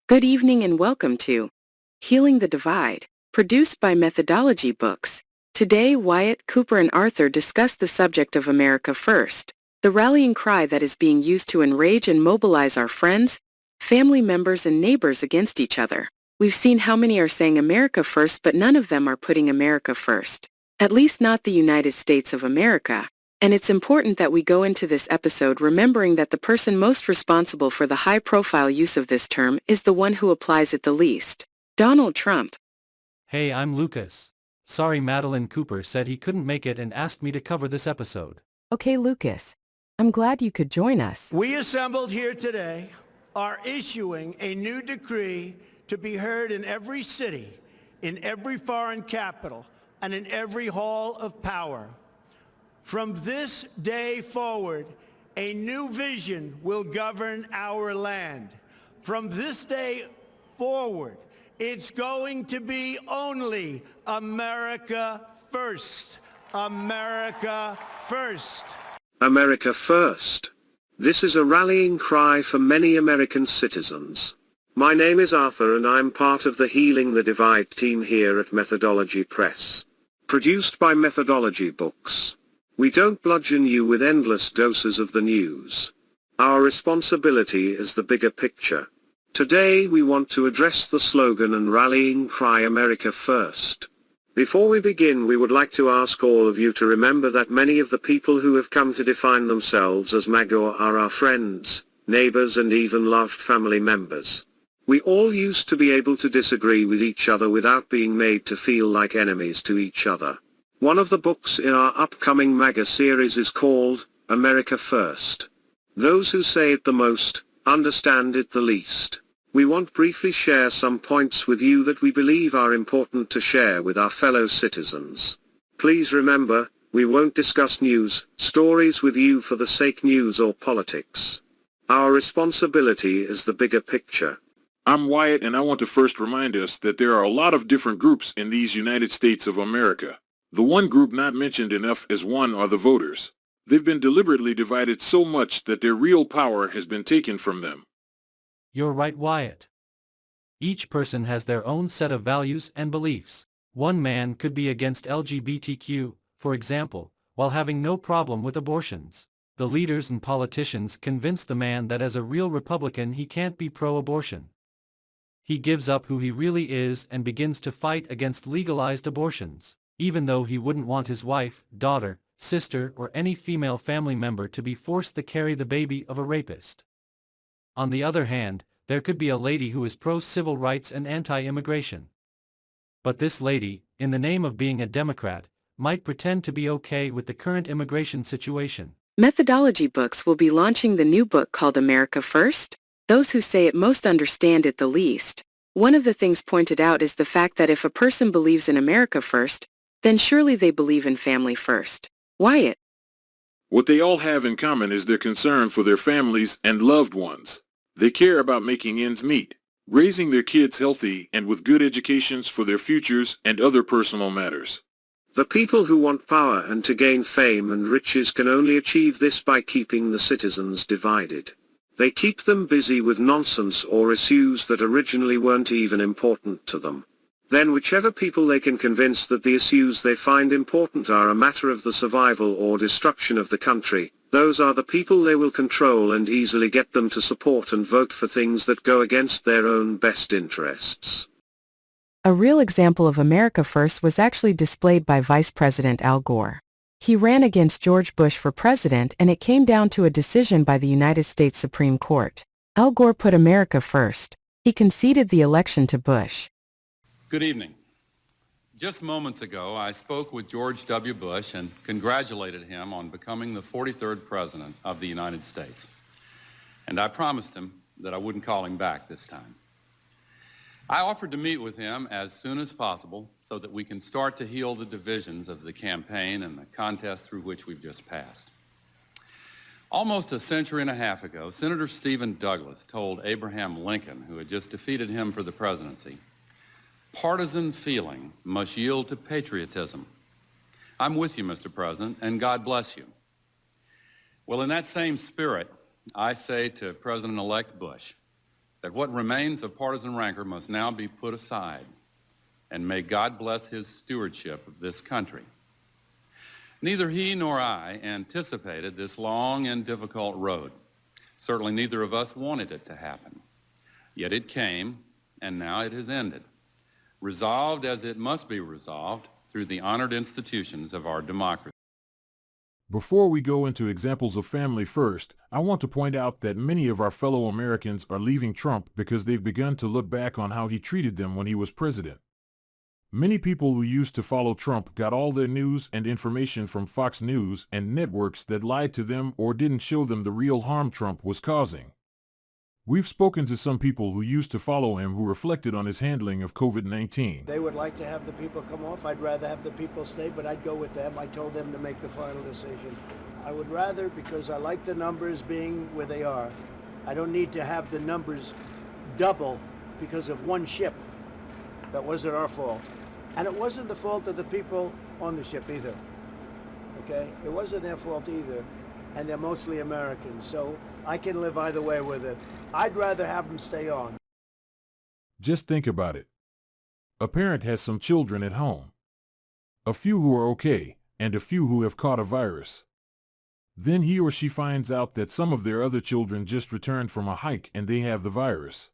Good evening and welcome to Healing the Divide, produced by Methodology Books. Today, Wyatt, Cooper, and Arthur discuss the subject of America First, the rallying cry that is being used to enrage and mobilize our friends, family members, and neighbors against each other. We've seen how many are saying America First, but none of them are putting America first. At least not the United States of America. And it's important that we go into this episode remembering that the person most responsible for the high-profile use of this term is the one who applies it the least. Donald Trump. Hey, I'm Lucas. Sorry, Madeline. Cooper said he couldn't make it and asked me to cover this episode. Okay, Lucas. I'm glad you could join us. We assembled here today are issuing a new decree to be heard in every city, in every foreign capital, and in every hall of power. From this day forward, a new vision will govern our land. From this day forward, it's going to be only America first. America first. America First. This is a rallying cry for many American citizens. My name is Arthur and I'm part of the Healing the Divide team here at Methodology Press. Produced by Methodology Books. We don't bludgeon you with endless doses of the news. Our responsibility is the bigger picture. Today we want to address the slogan and rallying cry America First. Before we begin, we would like to ask all of you to remember that many of the people who have come to define themselves as MAGA are our friends, neighbors, and even loved family members. We all used to be able to disagree with each other without being made to feel like enemies to each other. One of the books in our upcoming MAGA series is called America First. Those who say it the most, understand it the least. We want briefly share some points with you that we believe are important to share with our fellow citizens. Please remember, we won't discuss news, stories with you for the sake news or politics. Our responsibility is the bigger picture. I'm Wyatt and I want to first remind us that there are a lot of different groups in these United States of America. The one group not mentioned enough as one are the voters. They've been deliberately divided so much that their real power has been taken from them. You're right, Wyatt. Each person has their own set of values and beliefs. One man could be against LGBTQ, for example, while having no problem with abortions. The leaders and politicians convince the man that as a real Republican he can't be pro-abortion. He gives up who he really is and begins to fight against legalized abortions, even though he wouldn't want his wife, daughter, sister, or any female family member to be forced to carry the baby of a rapist. On the other hand, there could be a lady who is pro-civil rights and anti-immigration. But this lady, in the name of being a Democrat, might pretend to be okay with the current immigration situation. Methodology Books will be launching the new book called America First. Those who say it most understand it the least. One of the things pointed out is the fact that if a person believes in America First, then surely they believe in family first. Wyatt. What they all have in common is their concern for their families and loved ones. They care about making ends meet, raising their kids healthy and with good educations for their futures and other personal matters. The people who want power and to gain fame and riches can only achieve this by keeping the citizens divided. They keep them busy with nonsense or issues that originally weren't even important to them. Then whichever people they can convince that the issues they find important are a matter of the survival or destruction of the country, those are the people they will control and easily get them to support and vote for things that go against their own best interests. A real example of America First was actually displayed by Vice President Al Gore. He ran against George Bush for president and it came down to a decision by the United States Supreme Court. Al Gore put America first. He conceded the election to Bush. Good evening. Just moments ago, I spoke with George W. Bush and congratulated him on becoming the 43rd President of the United States. And I promised him that I wouldn't call him back this time. I offered to meet with him as soon as possible so that we can start to heal the divisions of the campaign and the contest through which we've just passed. Almost a century and a half ago, Senator Stephen Douglas told Abraham Lincoln, who had just defeated him for the presidency, "Partisan feeling must yield to patriotism." I'm with you, Mr. President, and God bless you. Well, in that same spirit, I say to President-elect Bush that what remains of partisan rancor must now be put aside, and may God bless his stewardship of this country. Neither he nor I anticipated this long and difficult road. Certainly neither of us wanted it to happen. Yet it came, and now it has ended, resolved as it must be resolved through the honored institutions of our democracy. Before we go into examples of family first, I want to point out that many of our fellow Americans are leaving Trump because they've begun to look back on how he treated them when he was president. Many people who used to follow Trump got all their news and information from Fox News and networks that lied to them or didn't show them the real harm Trump was causing. We've spoken to some people who used to follow him who reflected on his handling of COVID-19. They would like to have the people come off. I'd rather have the people stay, but I'd go with them. I told them to make the final decision. I would rather, because I like the numbers being where they are. I don't need to have the numbers double because of one ship. That wasn't our fault. And it wasn't the fault of the people on the ship either. Okay? It wasn't their fault either. And they're mostly Americans, so I can live either way with it. I'd rather have them stay on. Just think about it. A parent has some children at home. A few who are okay, and a few who have caught a virus. Then he or she finds out that some of their other children just returned from a hike and they have the virus.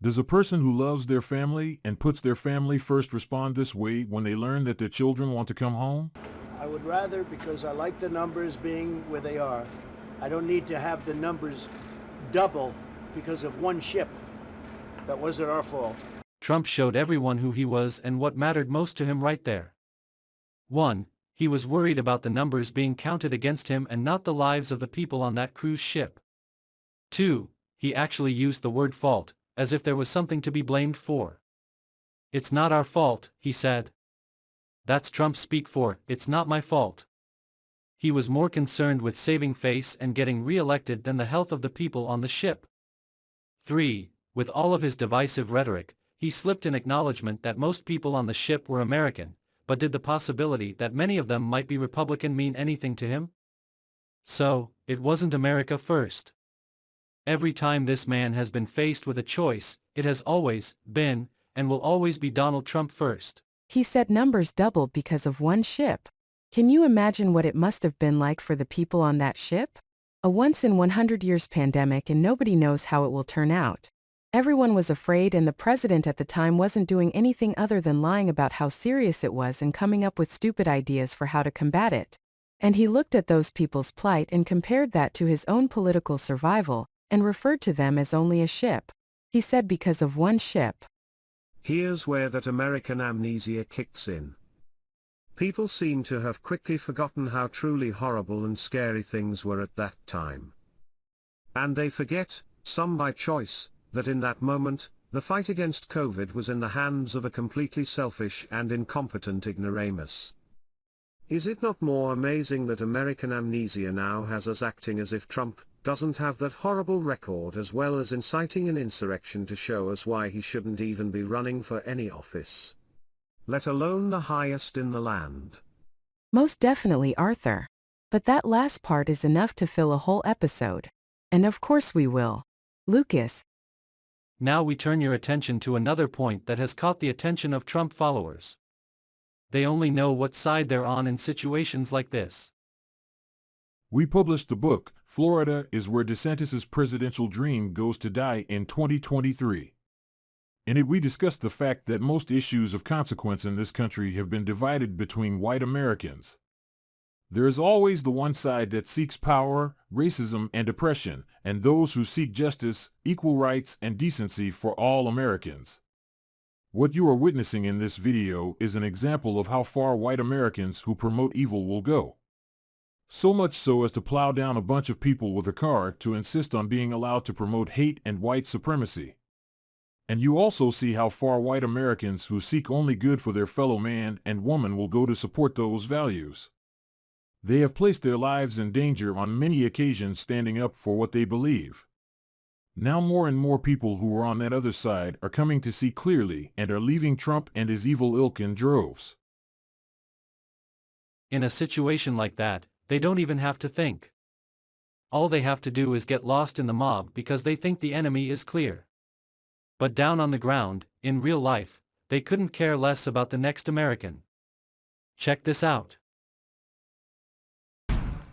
Does a person who loves their family and puts their family first respond this way when they learn that their children want to come home? I would rather, because I like the numbers being where they are. I don't need to have the numbers double because of one ship. That wasn't our fault. Trump showed everyone who he was and what mattered most to him right there. 1. He was worried about the numbers being counted against him and not the lives of the people on that cruise ship. 2. He actually used the word fault, as if there was something to be blamed for. It's not our fault, he said. That's Trump speak for, it's not my fault. He was more concerned with saving face and getting re-elected than the health of the people on the ship. 3. With all of his divisive rhetoric, he slipped an acknowledgement that most people on the ship were American, but did the possibility that many of them might be Republican mean anything to him? So, it wasn't America first. Every time this man has been faced with a choice, it has always been, and will always be Donald Trump first. He said numbers doubled because of one ship. Can you imagine what it must have been like for the people on that ship? A once-in-100 years pandemic and nobody knows how it will turn out. Everyone was afraid and the president at the time wasn't doing anything other than lying about how serious it was and coming up with stupid ideas for how to combat it. And he looked at those people's plight and compared that to his own political survival, and referred to them as only a ship. He said because of one ship. Here's where that American amnesia kicks in. People seem to have quickly forgotten how truly horrible and scary things were at that time. And they forget, some by choice, that in that moment, the fight against COVID was in the hands of a completely selfish and incompetent ignoramus. Is it not more amazing that American amnesia now has us acting as if Trump doesn't have that horrible record, as well as inciting an insurrection to show us why he shouldn't even be running for any office, let alone the highest in the land? Most definitely, Arthur. But that last part is enough to fill a whole episode. And of course we will. Lucas. Now we turn your attention to another point that has caught the attention of Trump followers. They only know what side they're on in situations like this. We published the book, Florida is Where DeSantis' Presidential Dream Goes to Die, in 2023. In it we discussed the fact that most issues of consequence in this country have been divided between white Americans. There is always the one side that seeks power, racism, and oppression, and those who seek justice, equal rights, and decency for all Americans. What you are witnessing in this video is an example of how far white Americans who promote evil will go. So much so as to plow down a bunch of people with a car to insist on being allowed to promote hate and white supremacy. And you also see how far white Americans who seek only good for their fellow man and woman will go to support those values. They have placed their lives in danger on many occasions standing up for what they believe. Now more and more people who are on that other side are coming to see clearly and are leaving Trump and his evil ilk in droves. In a situation like that, they don't even have to think. All they have to do is get lost in the mob because they think the enemy is clear. But down on the ground, in real life, they couldn't care less about the next American. Check this out.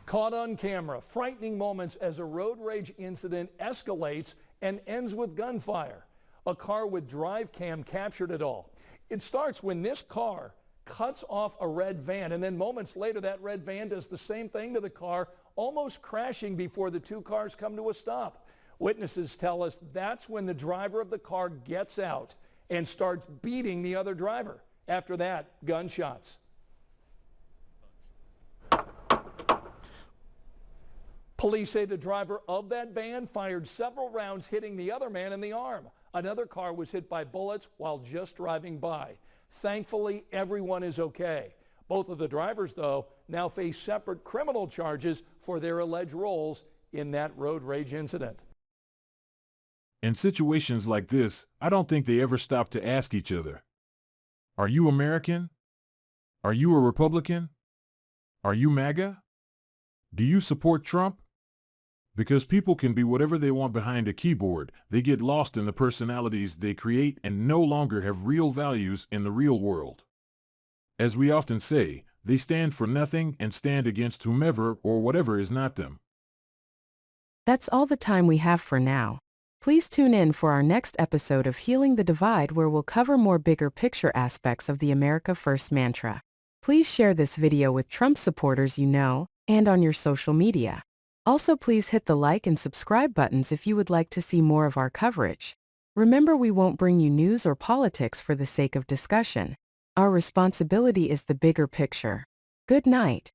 Caught on camera, frightening moments as a road rage incident escalates and ends with gunfire. A car with drive cam captured it all. It starts when this car cuts off a red van, and then moments later that red van does the same thing to the car, almost crashing before the two cars come to a stop. Witnesses tell us that's when the driver of the car gets out and starts beating the other driver. After that, gunshots. Police say the driver of that van fired several rounds, hitting the other man in the arm. Another car was hit by bullets while just driving by. Thankfully, everyone is okay. Both of the drivers, though, now face separate criminal charges for their alleged roles in that road rage incident. In situations like this, I don't think they ever stop to ask each other, are you American? Are you a Republican? Are you MAGA? Do you support Trump? Because people can be whatever they want behind a keyboard, they get lost in the personalities they create and no longer have real values in the real world. As we often say, they stand for nothing and stand against whomever or whatever is not them. That's all the time we have for now. Please tune in for our next episode of Healing the Divide, where we'll cover more bigger picture aspects of the America First mantra. Please share this video with Trump supporters you know and on your social media. Also, please hit the like and subscribe buttons if you would like to see more of our coverage. Remember, we won't bring you news or politics for the sake of discussion. Our responsibility is the bigger picture. Good night.